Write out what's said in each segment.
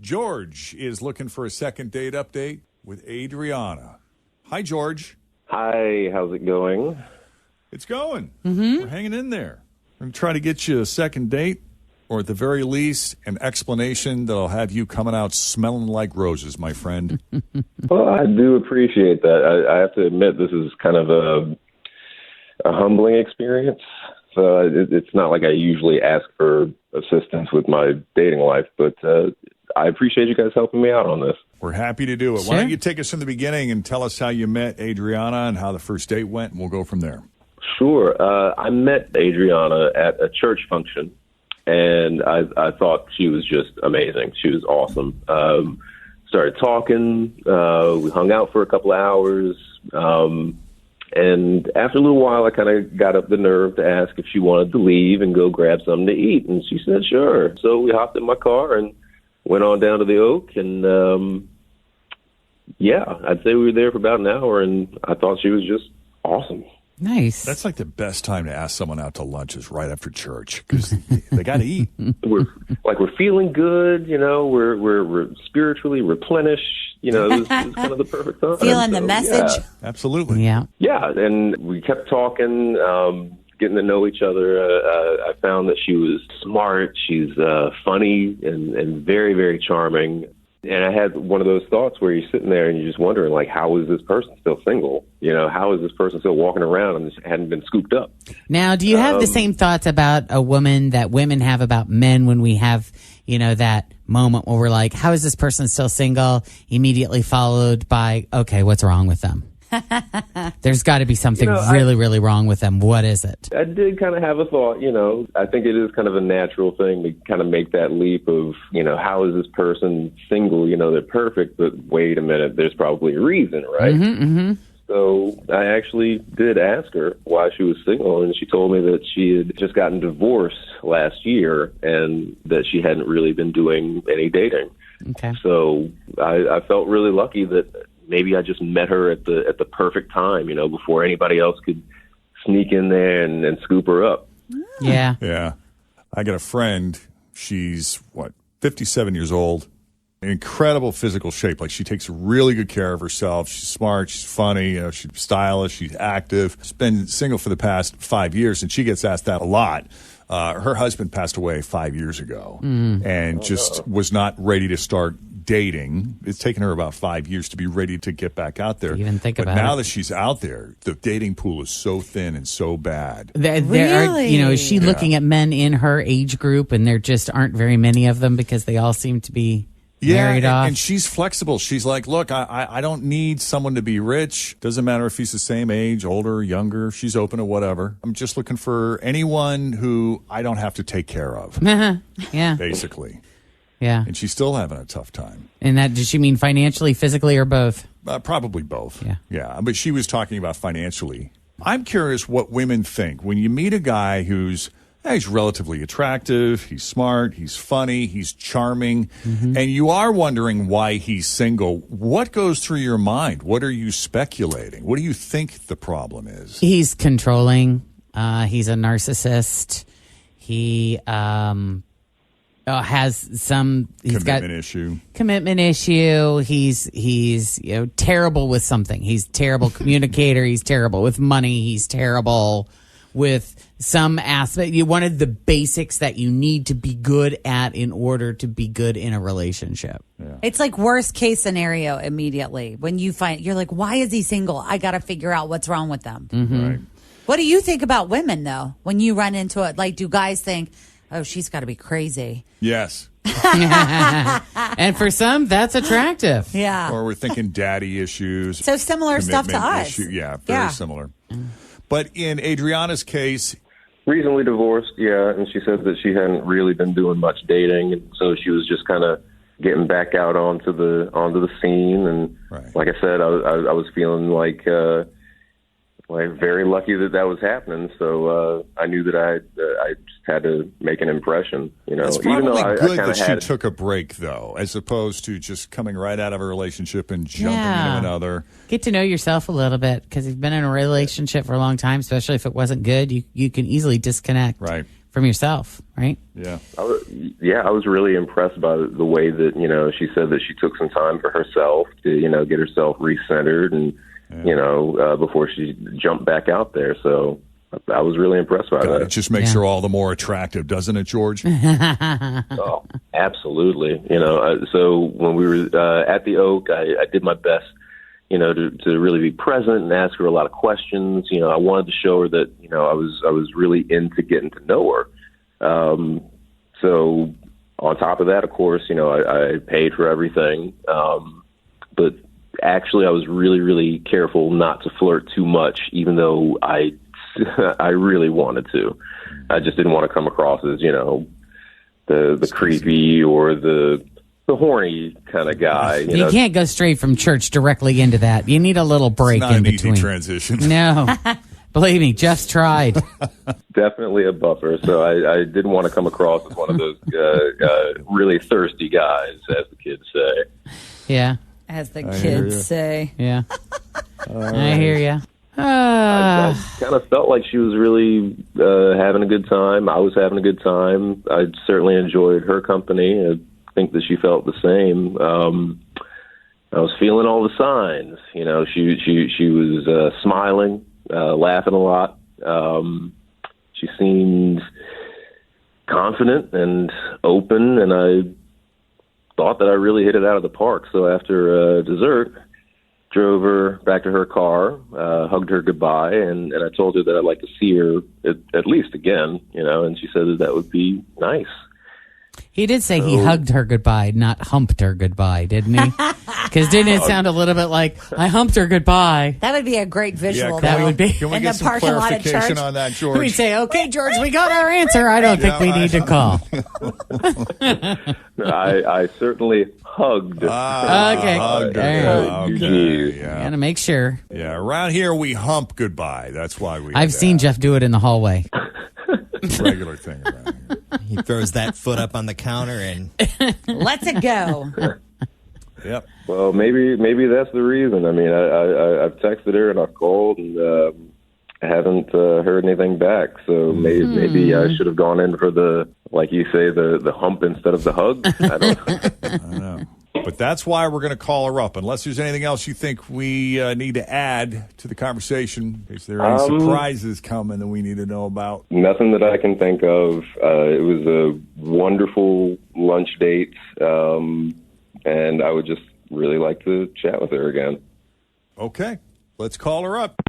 George is looking for a second date update with Adrianna. Hi, George. Hi, how's it going? It's going. We're hanging in there. We're going to try to get you a second date, or at the very least, an explanation that'll have you coming out smelling like roses, my friend. Well, I do appreciate that. I have to admit, this is kind of a humbling experience. So it's not like I usually ask for assistance with my dating life, but I appreciate you guys helping me out on this. We're happy to do it. Sure. Why don't you take us from the beginning and tell us how you met Adrianna and how the first date went, and we'll go from there. Sure. I met Adrianna at a church function, and I thought she was just amazing. She was awesome. Started talking. We hung out for a couple of hours. And after a little while, I kind of got up the nerve to ask if she wanted to leave and go grab something to eat. And she said, sure. So we hopped in my car and went on down to the Oak. And, I'd say we were there for about an hour, and I thought she was just awesome. Nice. That's like the best time to ask someone out to lunch is right after church, because they got to eat. We're feeling good, we're spiritually replenished, it was kind of the perfect time. Feeling the message. Yeah. Absolutely. Yeah. Yeah, and we kept talking, getting to know each other. I found that she was smart, she's funny, and very, very charming. And I had one of those thoughts where you're sitting there and you're just wondering, like, how is this person still single? How is this person still walking around and hadn't been scooped up? Now, do you have the same thoughts about a woman that women have about men when we have, that moment where we're like, how is this person still single? Immediately followed by, okay, what's wrong with them? There's got to be something really, really wrong with them. What is it? I did kind of have a thought, I think it is kind of a natural thing to kind of make that leap of, how is this person single? They're perfect, but wait a minute, there's probably a reason, right? So I actually did ask her why she was single, and she told me that she had just gotten divorced last year and that she hadn't really been doing any dating. Okay. So I felt really lucky that maybe I just met her at the perfect time, before anybody else could sneak in there and scoop her up. Yeah. Yeah. I got a friend. She's, 57 years old. Incredible physical shape. Like, she takes really good care of herself. She's smart. She's funny. She's stylish. She's active. She's been single for the past 5 years, and she gets asked that a lot. Her husband passed away 5 years ago and was not ready to start dating. It's taken her about 5 years to be ready to get back out there. Even think but about now it. that she's out there, the dating pool is so thin and so bad. There Really? are, is she looking at men in her age group, and there just aren't very many of them because they all seem to be married off? And she's flexible. She's like, look, I don't need someone to be rich. Doesn't matter if he's the same age, older, younger. She's open to whatever. I'm just looking for anyone who I don't have to take care of, Yeah. basically. Yeah. And she's still having a tough time. And that, does she mean financially, physically, or both? Probably both. Yeah. Yeah. But she was talking about financially. I'm curious what women think when you meet a guy who's he's relatively attractive, he's smart, he's funny, he's charming, and you are wondering why he's single. What goes through your mind? What are you speculating? What do you think the problem is? He's controlling. He's a narcissist. He has some Commitment issue. Commitment issue. He's terrible with something. He's a terrible communicator. He's terrible with money. He's terrible with some aspect. One of the basics that you need to be good at in order to be good in a relationship. Yeah. It's like worst case scenario immediately. When you find, you're like, why is he single? I got to figure out what's wrong with them. Right. What do you think about women, though, when you run into it? Like, do guys think, oh, she's got to be crazy? Yes. And for some, that's attractive. Yeah. Or we're thinking daddy issues. So similar stuff to commitment us. Yeah, very similar. But in Adrianna's case, Recently divorced, yeah, and she said that she hadn't really been doing much dating, and so she was just kind of getting back out onto the scene. And like I said, I was feeling like very lucky that was happening. So I knew that I just had to make an impression. It's probably good that she took a break, though, as opposed to just coming right out of a relationship and jumping into another. Get to know yourself a little bit, because if you've been in a relationship for a long time, especially if it wasn't good, you can easily disconnect. Right. from yourself, right? Yeah. I was really impressed by the way that, she said that she took some time for herself to, get herself recentered and, before she jumped back out there. So I was really impressed by that. It just makes her all the more attractive, doesn't it, George? Oh, absolutely. So when we were at the Oak, I did my best, to really be present and ask her a lot of questions. I wanted to show her that, I was really into getting to know her. So on top of that, of course, I paid for everything. But actually, I was really, really careful not to flirt too much, even though I really wanted to. I just didn't want to come across as, the creepy or the horny kind of guy. You can't go straight from church directly into that. You need a little break It's not in an between. easy transition. No. Believe me, Jeff's tried. Definitely a buffer. So I didn't want to come across as one of those really thirsty guys, as the kids say. Yeah. As the kids say. Yeah. I hear you. I kind of felt like she was really having a good time. I was having a good time. I certainly enjoyed her company. I think that she felt the same. I was feeling all the signs. She was smiling, laughing a lot. She seemed confident and open, and I thought that I really hit it out of the park. So after dessert, drove her back to her car, hugged her goodbye, and I told her that I'd like to see her at least again, and she said that would be nice. He did say he hugged her goodbye, not humped her goodbye, didn't he? Because didn't it sound a little bit like, I humped her goodbye? That would be a great visual. Can That would be. Can we in get the some parking lot at clarification church. on that, George? We'd say, okay, George, we got our answer. I don't think we need to call. I certainly hugged. Okay. Hugged her. There. Okay, yeah. Gotta make sure. Yeah, around here we hump goodbye. That's why we. I've seen Jeff do it in the hallway. regular thing around here. He throws that foot up on the counter and Let's it go. Yep. Well, maybe that's the reason. I mean, I've texted her and I've called and I haven't heard anything back. So maybe I should have gone in for the, like you say, the hump instead of the hug. I don't know. But that's why we're going to call her up. Unless there's anything else you think we need to add to the conversation, in case there are any surprises coming that we need to know about. Nothing that I can think of. It was a wonderful lunch date, and I would just really like to chat with her again. Okay, let's call her up.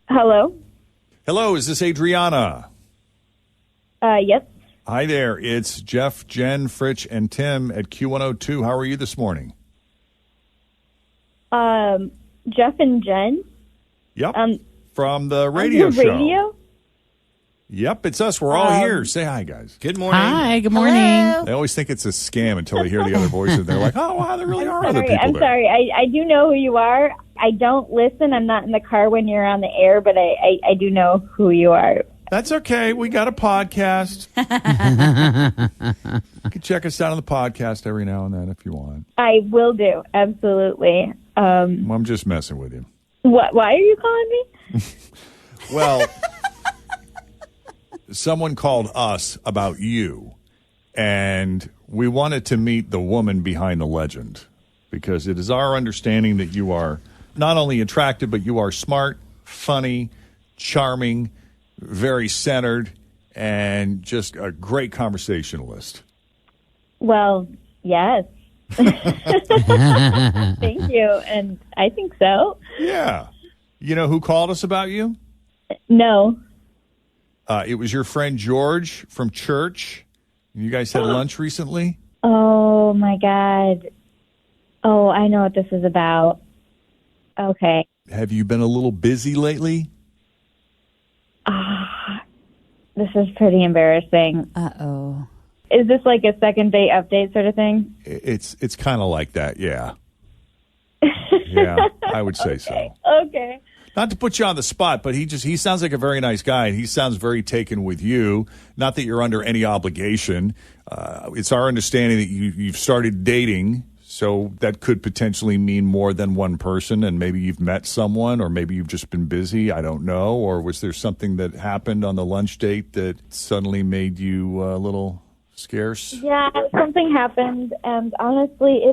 Hello. Hello, is this Adrianna? Yes. Hi there, it's Jeff, Jen, Fritch, and Tim at Q102. How are you this morning? Jeff and Jen. Yep. From the radio show. Radio? Yep, it's us. We're all here. Say hi, guys. good morning. Hi, good morning. Hello. They always think it's a scam until they hear the other voices. They're like, oh, wow, there really are other people I'm there. sorry. I do know who you are. I don't listen. I'm not in the car when you're on the air, but I do know who you are. That's okay. We got a podcast. You can check us out on the podcast every now and then if you want. I will do. Absolutely. I'm just messing with you. Why are you calling me? Well, someone called us about you, and we wanted to meet the woman behind the legend because it is our understanding that you are not only attractive, but you are smart, funny, charming, very centered, and just a great conversationalist. Well, yes. Thank you. And I think so. Yeah. You know who called us about you? No. It was your friend George from church. You guys had lunch recently? Oh, my God. Oh, I know what this is about. Okay. Have you been a little busy lately? This is pretty embarrassing. Uh-oh. Is this like a second date update sort of thing? It's kind of like that, yeah. Yeah, I would say so. Okay. Not to put you on the spot, but he sounds like a very nice guy, and he sounds very taken with you. Not that you're under any obligation. It's our understanding that you've started dating, so that could potentially mean more than one person, and maybe you've met someone, or maybe you've just been busy. I don't know. Or was there something that happened on the lunch date that suddenly made you a little scarce? Yeah, something happened, and honestly,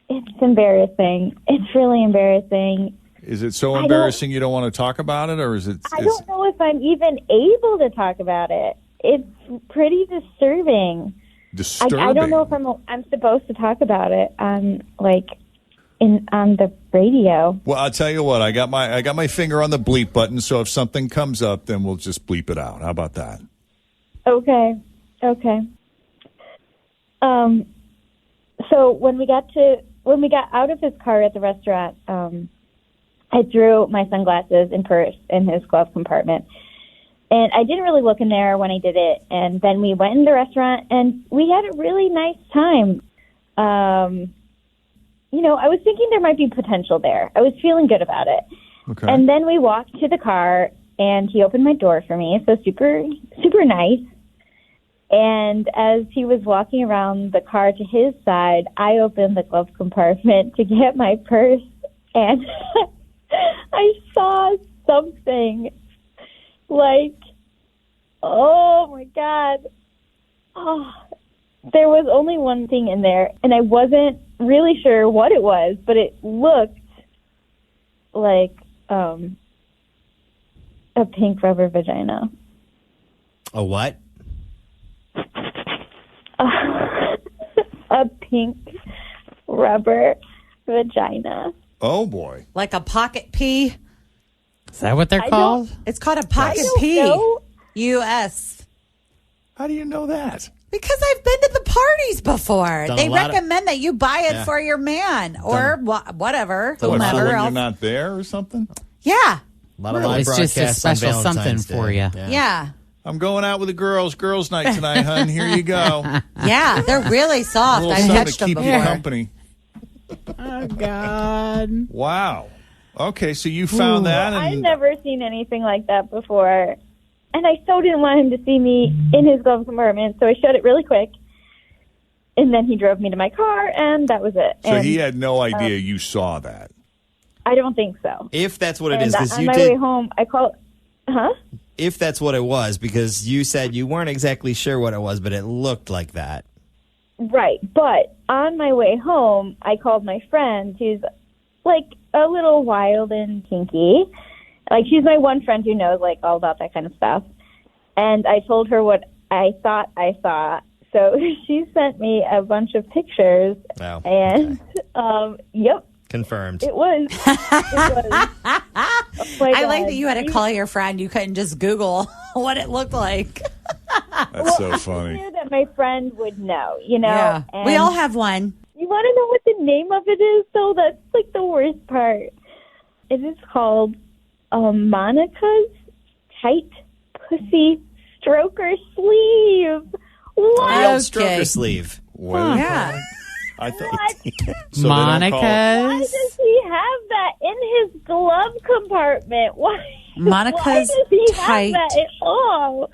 it's embarrassing. It's really embarrassing. Is it so embarrassing you don't want to talk about it, or is it? I don't know if I'm even able to talk about it. It's pretty disturbing. Disturbing. I don't know if I'm supposed to talk about it on the radio. Well, I'll tell you what. I got my finger on the bleep button, so if something comes up, then we'll just bleep it out. How about that? Okay. So when we got out of his car at the restaurant, I threw my sunglasses and purse in his glove compartment. And I didn't really look in there when I did it. And then we went in the restaurant, and we had a really nice time. I was thinking there might be potential there. I was feeling good about it. Okay. And then we walked to the car, and he opened my door for me. So super, super nice. And as he was walking around the car to his side, I opened the glove compartment to get my purse. And I saw something like, oh my God. Oh, there was only one thing in there, and I wasn't really sure what it was, but it looked like a pink rubber vagina. A what? A pink rubber vagina. Oh boy! Like a pocket pea. Is that what they're called? It's called a pocket don't pea. know. U.S. How do you know that? Because I've been to the parties before. Done They a lot of- recommend that you buy it Yeah. for your man or whatever, What, whomever for when else. you're not there or something? Yeah, A lot of live It's just a broadcasts on special something Valentine's for Day. you. yeah. I'm going out with the girls. Girls' night tonight, hun. Here you go. Yeah, they're really A soft. little I've something touched to them keep before. you company. Oh, God. Wow. Okay, so you found that, I've and never seen anything like that before. And I so didn't want him to see me in his glove compartment, so I shut it really quick. And then he drove me to my car, and that was it. so and he had no idea you saw that. I don't think so. If that's what it And is, because on you my did. way home, I called. Huh? If that's what it was, because you said you weren't exactly sure what it was, but it looked like that. Right. But on my way home, I called my friend who's like a little wild and kinky. Like, she's my one friend who knows like all about that kind of stuff. And I told her what I thought I saw. So she sent me a bunch of pictures. Wow. And yep, Confirmed. it was. It was. Oh my I like God. that you had to call your friend. You couldn't just Google what it looked like. That's so I funny. knew that my friend would know, you know. Yeah, And we all have one. You want to know what the name of it is, though? That's like the worst part. It is called Monica's Tight Pussy Stroker Sleeve. What? The old Okay. stroker sleeve. Well, Yeah. I thought. What? So they don't Why Monica's. does he have that in his glove compartment? Why? Monica's Why does he Tight. have that at all?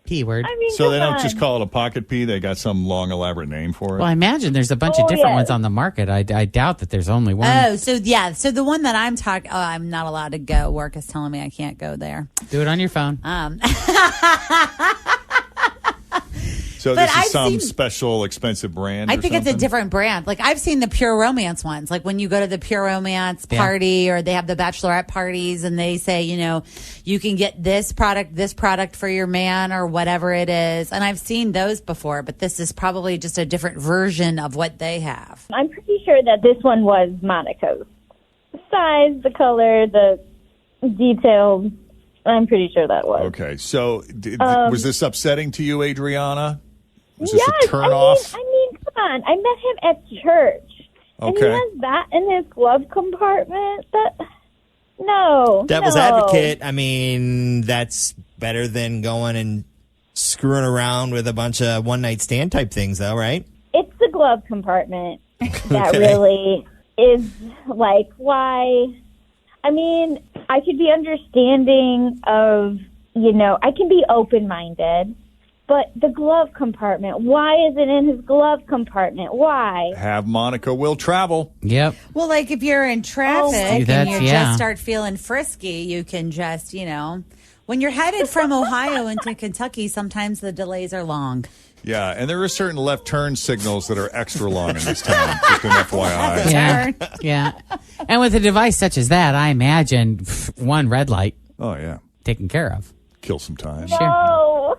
P word. I mean, So they come don't just on. call it a pocket pea. They got some long, elaborate name for it. Well, I imagine there's a bunch of Oh, different yes. ones on the market. I doubt that there's only one. Oh, so yeah. So the one that I'm talking, I'm not allowed to go. Work is telling me I can't go there. Do it on your phone. So But this is I've some seen- special, expensive brand. I or think it's a something? different brand. Like I've seen the Pure Romance ones. Like when you go to the Pure Romance party or they have the bachelorette parties and they say, you know, you can get this product for your man or whatever it is. And I've seen those before, but this is probably just a different version of what they have. I'm pretty sure that this one was Monica's. The size, the color, the details. I'm pretty sure that was. Okay, so was this upsetting to you, Adriana? Was this Yes, a turn off? I mean, come on. I met him at church. And he Okay. has that in his glove compartment. No. Devil's no. advocate. I mean, that's better than going and screwing around with a bunch of one night stand type things, though, right? It's the glove compartment that Okay. really is like, why? I mean, I could be understanding of, I can be open-minded, but the glove compartment, why is it in his glove compartment? Why? Have Monica will travel. Yep. Well, like if you're in traffic See, and that's- you yeah. just start feeling frisky, you can just, when you're headed from Ohio into Kentucky, sometimes the delays are long. Yeah, and there are certain left turn signals that are extra long in this town. Just an FYI. Yeah. Yeah. And with a device such as that, I imagine one red light Oh, yeah. taken care of. Kill some time. No.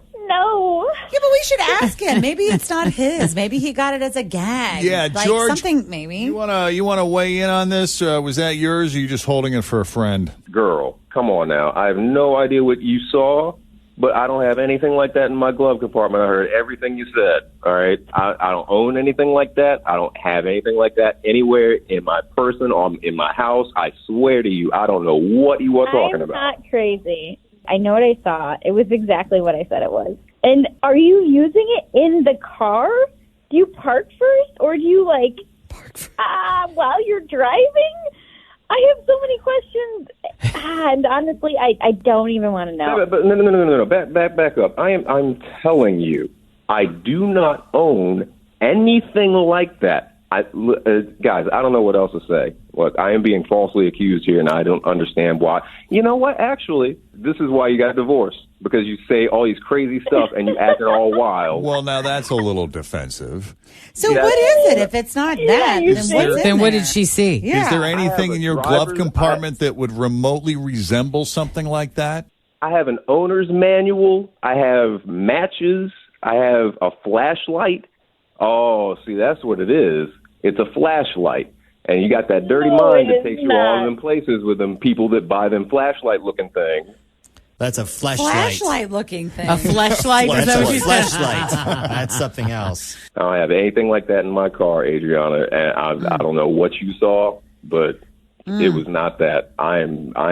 Yeah, but we should ask him. Maybe it's not his. Maybe he got it as a gag. Yeah, like George, something maybe. You wanna weigh in on this? Was that yours, or are you just holding it for a friend? Girl, come on now. I have no idea what you saw, but I don't have anything like that in my glove compartment. I heard everything you said, all right? I don't own anything like that. I don't have anything like that anywhere in my person or in my house. I swear to you, I don't know what you are talking about. I'm not crazy. I know what I saw. It was exactly what I said it was. And are you using it in the car? Do you park first, or do you while you're driving? I have so many questions, and honestly, I don't even want to know. But no. Back up. I'm telling you, I do not own anything like that. Guys, I don't know what else to say. Look, I am being falsely accused here, and I don't understand why. You know what? Actually, this is why you got divorced, because you say all these crazy stuff and you act it all wild. Well, now that's a little defensive. So what is it if it's not that? you Then said- what's in Then what there? did she see? Yeah. Is there anything a in your glove driver's- compartment that would remotely resemble something like that? I have an owner's manual. I have matches. I have a flashlight. Oh, see, that's what it is. It's a flashlight. And you got that dirty No, mind it that takes is you all not. them places with them people that buy them flashlight-looking things. That's a flashlight. Flashlight looking thing. A fleshlight? Is that what you said? Flashlight. That's something else. I don't have anything like that in my car, Adriana, and I don't know what you saw, but it was not that. I am. Okay,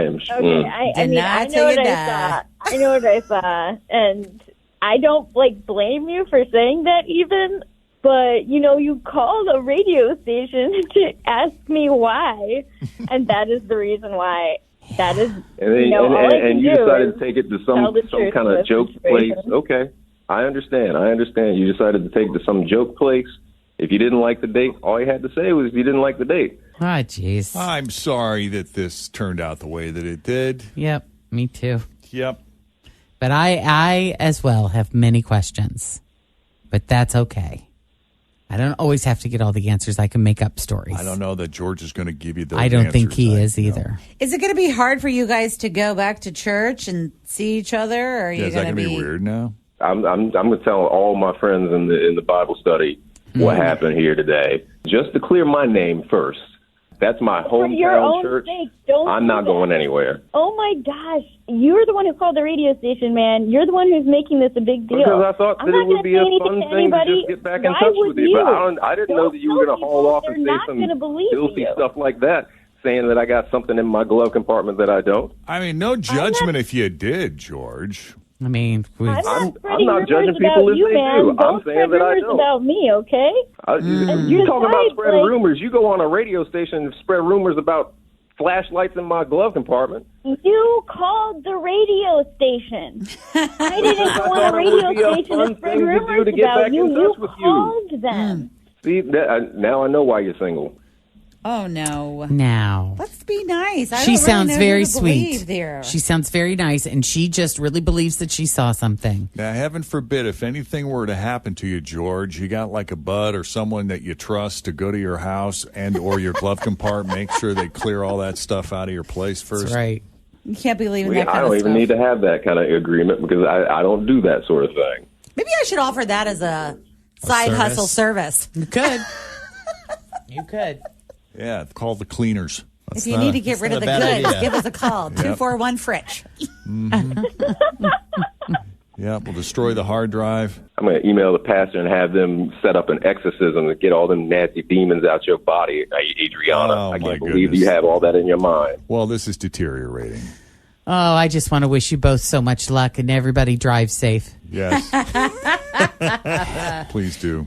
I Did mean, not I take know what it I back. saw. I know what I saw, and I don't blame you for saying that even. But you called a radio station to ask me why, and that is the reason why. That is, And then, all I can and you do decided is to take it to tell the some truth kind in of this joke place. situation. Okay, I understand. You decided to take it to some joke place. If you didn't like the date, all you had to say was you didn't like the date. Oh, jeez. I'm sorry that this turned out the way that it did. Yep, me too. Yep. But I as well have many questions. But that's okay. I don't always have to get all the answers. I can make up stories. I don't know that George is going to give you those I don't think answers. he I- is no. either. Is it going to be hard for you guys to go back to church and see each other? Or are Yeah, you is that going going to to be weird now? I'm going to tell all my friends in the Bible study what happened here today, just to clear my name first. That's my For your hometown own church. sake, don't I'm do not that. going anywhere. Oh my gosh, you're the one who called the radio station, man. You're the one who's making this a big deal. Because I thought I'm that not it would gonna be say a anything fun to thing to anybody. just get back in Why touch would with you. But you? I didn't Don't know that you were going to tell haul people off and they're say not some gonna believe filthy you. stuff like that, saying that I got something in my glove compartment that I don't. I mean, no judgment if you did, George. I mean, I'm not I'm spreading not rumors judging people about if you, they man. do. I'm Don't saying spread that I rumors don't. about me, okay? You talking about Besides, spreading rumors? You go on a radio station and spread rumors about flashlights in my glove compartment. You called the radio station. I didn't go on thought a it would radio be a station fun to spread thing to do rumors to get about back you. in You touch with you. called them. See, now I know why you're single. Oh, no. now. Let's be nice. I She don't really sounds know very who to believe sweet. there. She sounds very nice, and she just really believes that she saw something. Now, heaven forbid, if anything were to happen to you, George, you got like a bud or someone that you trust to go to your house and or your glove compartment, make sure they clear all that stuff out of your place first. That's right. You can't be leaving Yeah, that kind I don't of even stuff. need to have that kind of agreement because I don't do that sort of thing. Maybe I should offer that as a side service? hustle service. You could. You could. Yeah, call the cleaners. If you need to get rid of the not a bad goods, idea. give us a call. 241-FRITCH. Yeah, we'll destroy the hard drive. I'm going to email the pastor and have them set up an exorcism to get all them nasty demons out your body, Adriana. Oh, I my can't believe goodness. you have all that in your mind. Well, this is deteriorating. Oh, I just want to wish you both so much luck and everybody drive safe. Yes. Please do.